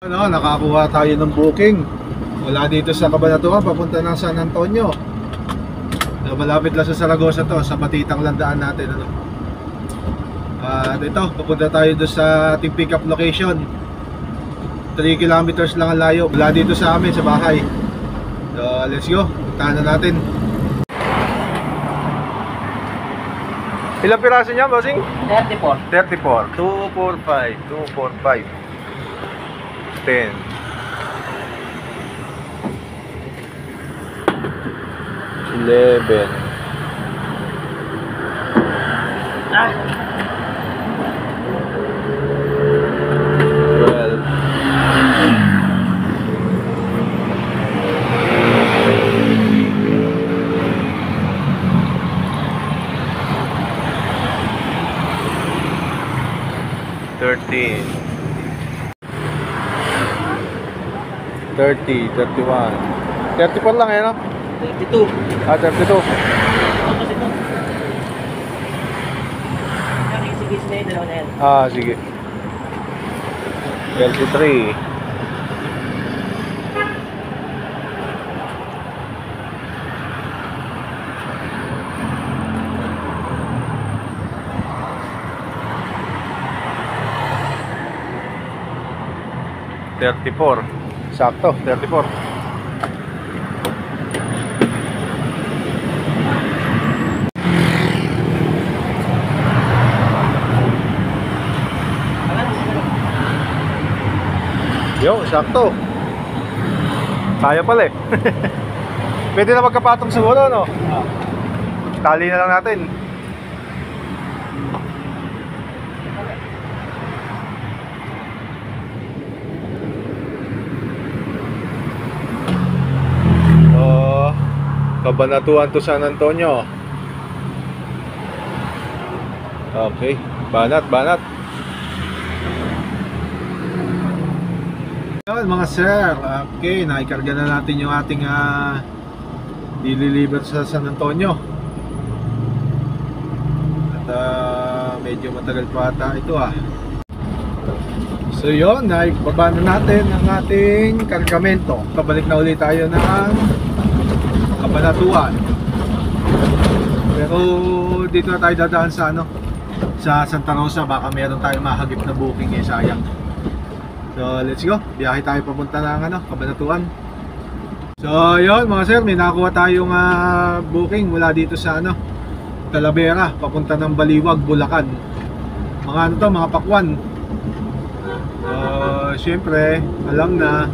Ano, nakakuha tayo ng booking mula dito sa Cabanatuan papunta ng San Antonio. Malapit lang sa Zaragoza to, sa Matitang landaan natin ano. At ito, pupunta tayo doon sa ating pick up location. 3 kilometers lang ang layo mula dito sa amin sa bahay. So let's go, puntahan na natin. Ilang piraso niya, bossing? 34. 34, 245, 245 10 11 Ah! 12 13 30, 31 34 lang eh no? 32. 32 Sige, sige, dalawa na yan. sige 33 34 sakto, 34 yo, sakto kaya pala eh pwede na magkapatong siguro no? Tali na lang natin. Cabanatuan to San Antonio. Okay, banat. Yun mga sir, okay, naikarga na natin yung ating deliver sa San Antonio. At medyo matagal pa ata ito So yun, naibaba na natin ang ating kargamento. Pabalik na ulit tayo ng Cabanatuan. Pero dito na tayo dadaan sa sa Santa Rosa, baka meron tayong mahagip na booking sayang. So let's go, biyahe tayo papunta ng Cabanatuan. So yun mga sir, may nakakuha tayong booking mula dito sa Talavera, papunta ng Baliwag, Bulacan. Mga mga pakwan. Syempre, alam na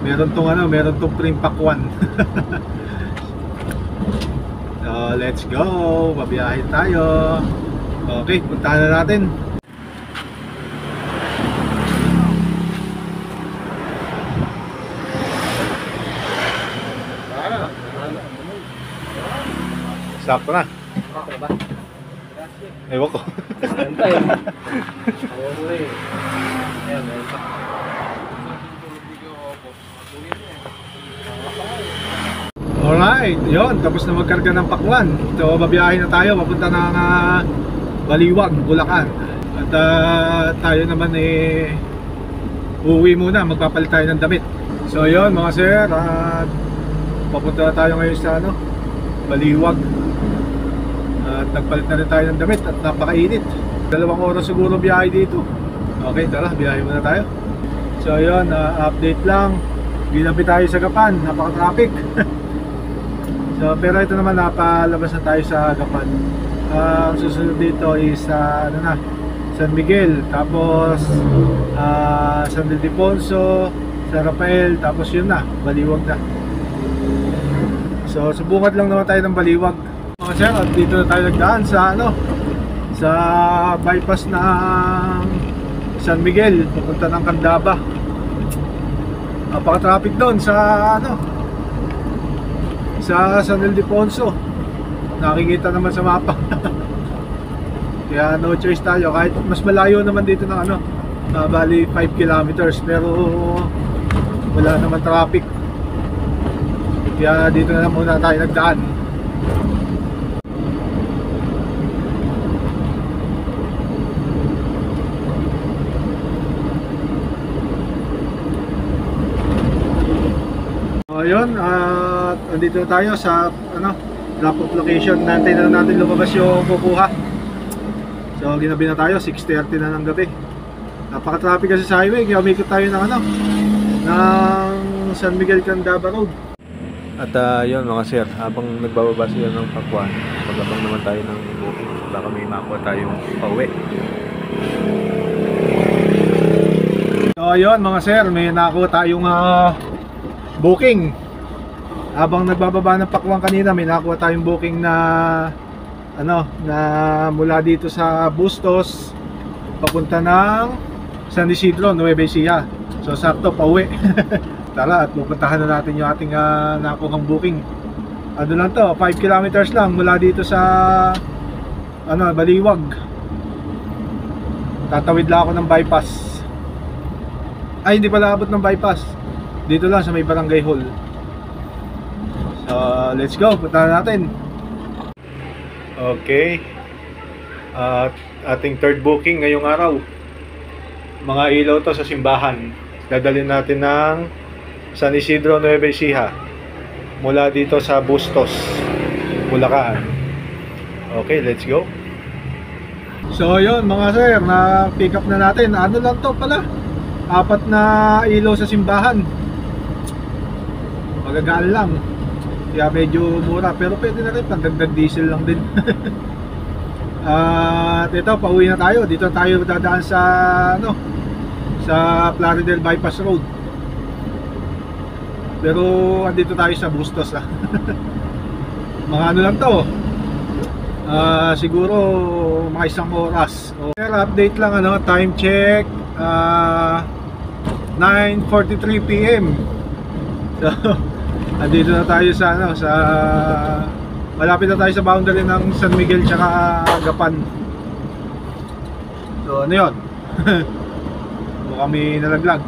meron tong pring pakwan. So let's go, babiyahin tayo. Okay, puntahan na natin. Sakto na. Ewan ko. Alright, yun, tapos na magkarga ng pakwan. So babiyahin na tayo, papunta ng Baliwag, Bulacan. At tayo naman uuwi muna, magpapalit tayo ng damit. So yun mga sir, papunta na tayo ngayon sa Baliwag. At nagpalit na rin tayo ng damit at napakainit. 2 oras siguro biyahe dito. Okay, tara, biyahe muna tayo. So yun, update lang. Ginabi tayo sa Gapan, napaka-traffic. So, pero ito naman, napalabas na tayo sa Gapan. Ang susunod dito is San Miguel, tapos San Ildefonso, San Rafael, tapos yun na, Baliwag na. So subukan lang naman tayo ng Baliwag mga sir, at dito na tayo nagdaan sa sa bypass ng San Miguel papunta ng Candaba. Napaka-traffic doon sa sa San Ildefonso. Nakikita naman sa mapa. Kaya no choice tayo, kahit mas malayo naman dito ng bali 5 kilometers, pero wala naman traffic. Kaya dito na lang muna tayo nagdaan. yun, at andito na tayo sa drop off location. Nantay na lang natin lumabas yung kukuha. So ginabi na tayo, 6:30 na ng gabi. Napaka-traffic kasi sa highway, kaya umikot tayo ng ng San Miguel Candaba Road. At yun mga sir, habang nagbababa sila ng Pakwan, pagabang naman tayo ng booking, baka may makuha tayong pauwi. So yun mga sir, may nakuha tayong booking. Habang nagbababa ng Pakwan kanina, may nakuha tayong booking na na mula dito sa Bustos papunta ng San Isidro, Nueva Ecija. So sakto pauwi. Tara at pupuntahan na natin yung ating nakuhang booking. Ano lang to, 5 kilometers lang mula dito sa Baliwag. Tatawid lang ako ng bypass. Ay, hindi pala abot ng bypass. Dito lang sa may barangay hall. So let's go, puntahan natin. Okay. Ating third booking ngayong araw. Mga ilaw to sa simbahan. Dadalhin natin ng San Isidro, Nueva Ecija mula dito sa Bustos, Bulacan. Okay, let's go. So yun mga sir, na pick up na natin. Ano lang to pala, 4 na ilaw sa simbahan. Magagaan lang, kaya medyo mura, pero pwede na rin, pandagdag diesel lang din. At ito, pauwi na tayo. Dito tayo dadaan sa sa Plaridel Bypass Road. Pero andito tayo sa Bustos mga lang to, siguro mga 1 oras. Pero update lang time check, 9:43 PM. So andito na tayo sa malapit na tayo sa boundary ng San Miguel tsaka Agapan. So yun. Mukha kami nalaglag.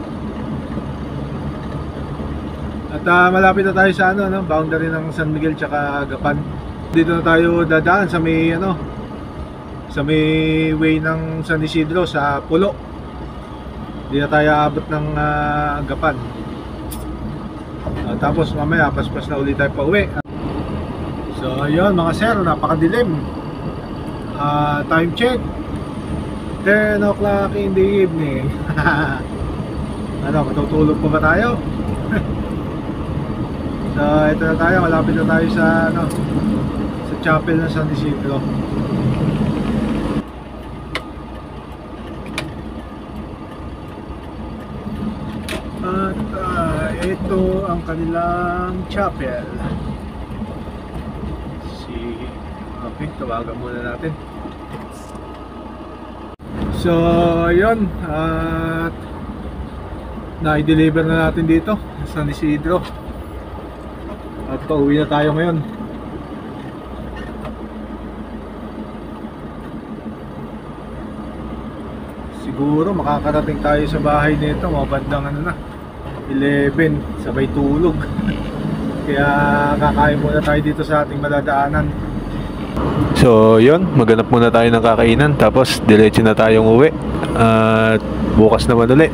At malapit na tayo sa boundary ng San Miguel tsaka Agapan. Dito na tayo dadaan sa may sa may way ng San Isidro sa Pulo. Hindi na tayo abot ng Agapan. Tapos mamaya paspas na ulit tayo pa uwi. So ayun mga sir, napakadilim. Time check 10 o'clock in the evening. Matutulog pa ba tayo? So ito na tayo, malapit na tayo sa sa chapel ng San Isidro. At ito ang kanilang chapel. Okay, tawagan muna natin. So yun, at na-deliver na natin dito sa San Isidro. At pauwi na tayo ngayon. Siguro makakarating tayo sa bahay nito mga bandang 11, sabay tulog. Kaya kakain muna tayo dito sa ating madadaanan. So yun, maghanap muna tayo ng kakainan, tapos diretso na tayong uwi. At bukas naman ulit.